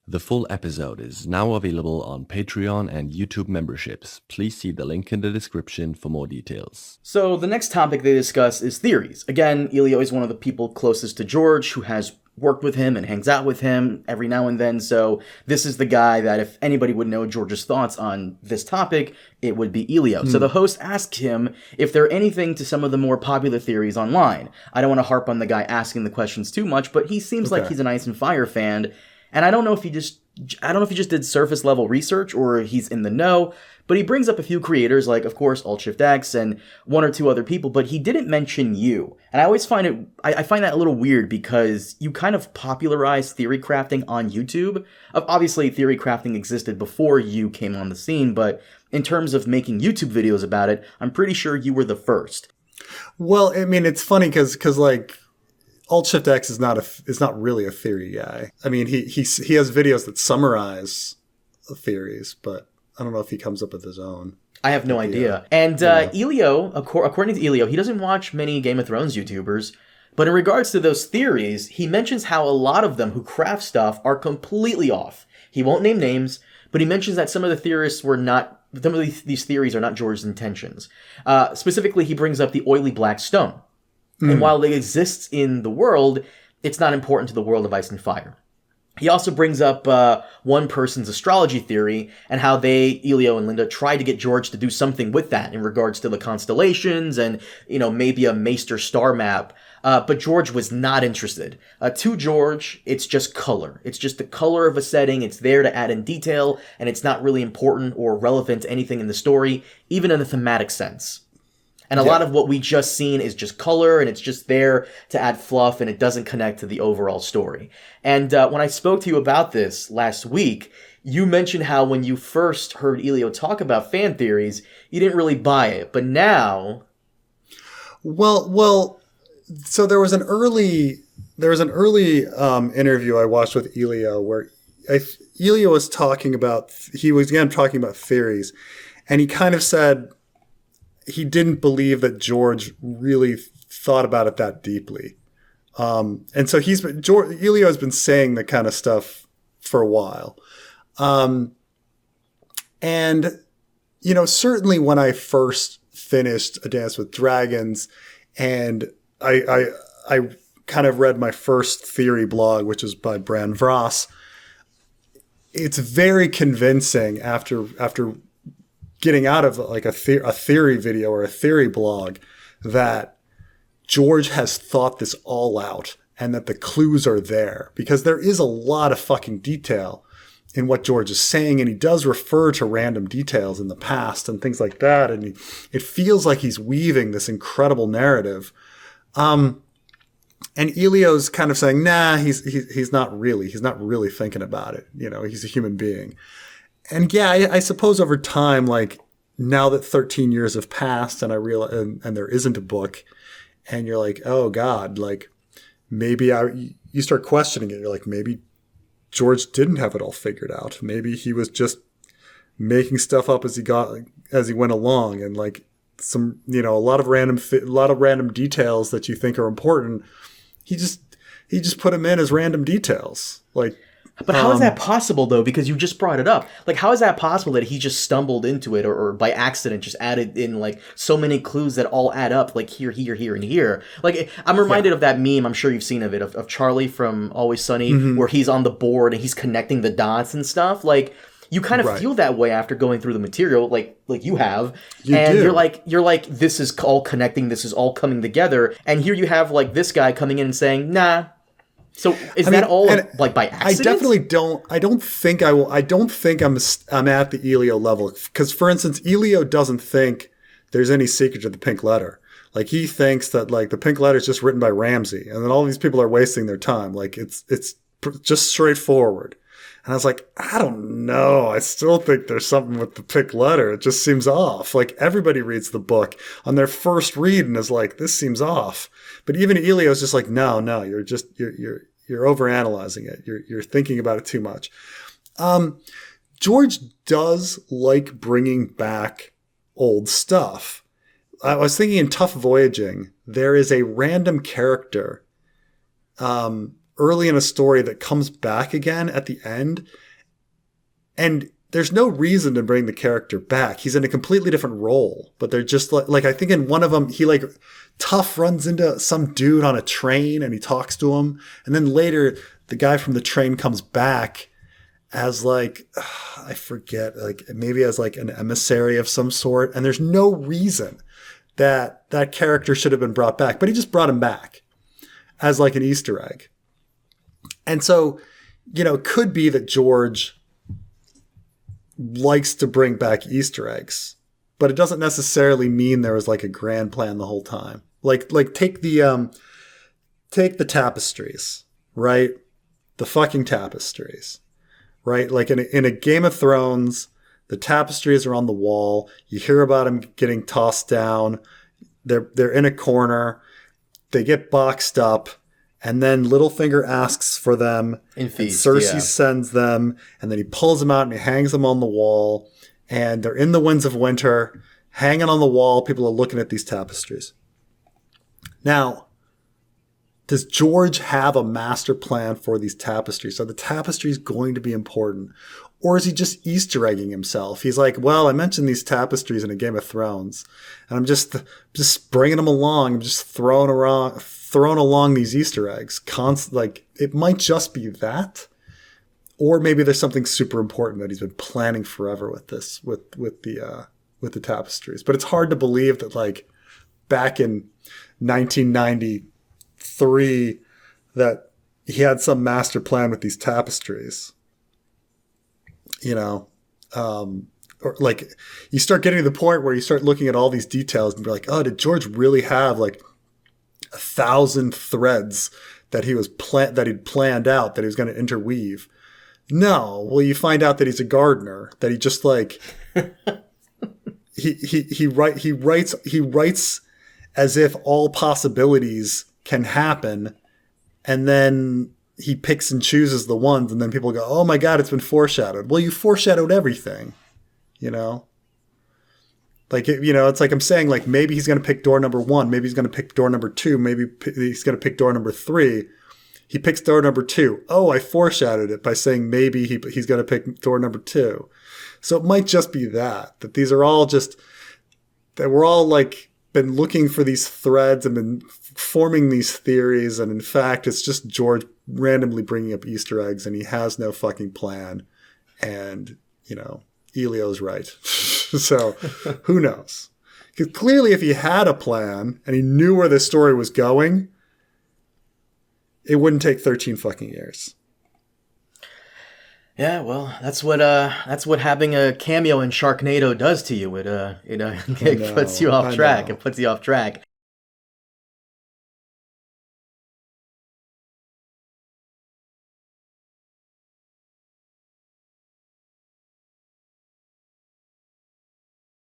The full episode is now available on Patreon and YouTube memberships. Please see the link in the description for more details. So the next topic they discuss is theories. Again, Elio is one of the people closest to George who has worked with him and hangs out with him every now and then. So this is the guy that if anybody would know George's thoughts on this topic, it would be Elio. So the host asked him if there anything to some of the more popular theories online. I don't want to harp on the guy asking the questions too much, but he seems like he's an Ice and Fire fan. And I don't know if he just did surface level research or he's in the know, but he brings up a few creators like, of course, Alt-Shift-X and one or two other people, but he didn't mention you. And I always find I find that a little weird because you kind of popularized theory crafting on YouTube. Obviously, theory crafting existed before you came on the scene, but in terms of making YouTube videos about it, I'm pretty sure you were the first. Well, I mean, it's funny because like, Alt-Shift-X is not really a theory guy. I mean, he has videos that summarize the theories, but I don't know if he comes up with his own. I have no idea. And Elio, according to Elio, he doesn't watch many Game of Thrones YouTubers, but in regards to those theories, he mentions how a lot of them who craft stuff are completely off. He won't name names, but he mentions that some of the theorists were not, some of these theories are not George's intentions. Specifically, he brings up the oily black stone. And while it exists in the world, it's not important to the world of Ice and Fire. He also brings up one person's astrology theory and how Elio and Linda, tried to get George to do something with that in regards to the constellations and, maybe a Maester star map. But George was not interested. To George, it's just color. It's just the color of a setting. It's there to add in detail, and it's not really important or relevant to anything in the story, even in a thematic sense. And a lot of what we just seen is just color, and it's just there to add fluff, and it doesn't connect to the overall story. And when I spoke to you about this last week, you mentioned how when you first heard Elio talk about fan theories, you didn't really buy it. But now... Well, so there was an early interview I watched with Elio where Elio was talking about theories, and he kind of said he didn't believe that George really thought about it that deeply. And so Elio has been saying that kind of stuff for a while. And, certainly when I first finished A Dance with Dragons and I kind of read my first theory blog, which is by Bran Voss, it's very convincing after getting out of like a theory video or a theory blog that George has thought this all out and that the clues are there, because there is a lot of fucking detail in what George is saying. And he does refer to random details in the past and things like that. And it feels like he's weaving this incredible narrative. And Elio's kind of saying, nah, he's not really thinking about it. He's a human being. And yeah, I suppose over time, like now that 13 years have passed and I realize, and there isn't a book, and you're like, oh God, like maybe you start questioning it. You're like, maybe George didn't have it all figured out. Maybe he was just making stuff up as he went along, and like some, a lot of random details that you think are important. He just put them in as random details, like. But how is that possible, though? Because you just brought it up. Like, how is that possible that he just stumbled into it or by accident just added in, like, so many clues that all add up, like, here, and here? Like, I'm reminded of that meme, I'm sure you've seen of it, of Charlie from Always Sunny, where he's on the board and he's connecting the dots and stuff. Like, you kind of feel that way after going through the material, like you have. You're like, this is all connecting, this is all coming together. And here you have, like, this guy coming in and saying, nah. So that all like by accident? I definitely don't. I don't think I'm at the Elio level, because, for instance, Elio doesn't think there's any secret to the Pink Letter. Like, he thinks that like the Pink Letter is just written by Ramsay, and then all these people are wasting their time. Like, it's just straightforward. And I was like, I don't know. I still think there's something with the Pink Letter. It just seems off. Like, everybody reads the book on their first read and is like, this seems off. But even Elio's just like, no, you're overanalyzing it. You're thinking about it too much. George does like bringing back old stuff. I was thinking in Tough Voyaging, there is a random character early in a story that comes back again at the end. And there's no reason to bring the character back. He's in a completely different role, but they're just like I think in one of them, he like Tough runs into some dude on a train and he talks to him. And then later the guy from the train comes back as like, I forget, like maybe as like an emissary of some sort. And there's no reason that that character should have been brought back, but he just brought him back as like an Easter egg. And so, you know, it could be that George likes to bring back Easter eggs, but it doesn't necessarily mean there was like a grand plan the whole time. Like take the tapestries, right? The fucking tapestries, right? Like in a Game of Thrones, the tapestries are on the wall. You hear about them getting tossed down. They're in a corner. They get boxed up. And then Littlefinger asks for them. And Cersei sends them. And then he pulls them out and he hangs them on the wall. And they're in the Winds of Winter, hanging on the wall. People are looking at these tapestries. Now, does George have a master plan for these tapestries? Are the tapestries going to be important? Or is he just Easter egging himself? He's like, well, I mentioned these tapestries in a Game of Thrones, and I'm just bringing them along. I'm just throwing along these Easter eggs. Like, it might just be that. Or maybe there's something super important that he's been planning forever with this, with the tapestries. But it's hard to believe that, like, back in 1993, that he had some master plan with these tapestries. You know, or like you start getting to the point where you start looking at all these details and be like, oh, did George really have like 1,000 threads that he'd planned out that he was going to interweave? No. Well, you find out that he's a gardener, that he just like, he writes as if all possibilities can happen. And then he picks and chooses the ones, and then people go, oh my God, it's been foreshadowed. Well, you foreshadowed everything, you know? Like, you know, it's like I'm saying, like, maybe he's going to pick door number 1. Maybe he's going to pick door number 2. Maybe he's going to pick door number 3. He picks door number 2. Oh, I foreshadowed it by saying maybe he's going to pick door number 2. So it might just be that these are all just, that we're all like been looking for these threads and been forming these theories. And in fact, it's just George randomly bringing up Easter eggs and he has no fucking plan. And, you know, Elio's right. So who knows? Because clearly if he had a plan and he knew where this story was going, it wouldn't take 13 fucking years. Yeah, well, that's what having a cameo in Sharknado does to you. It puts you off track. It puts you off track.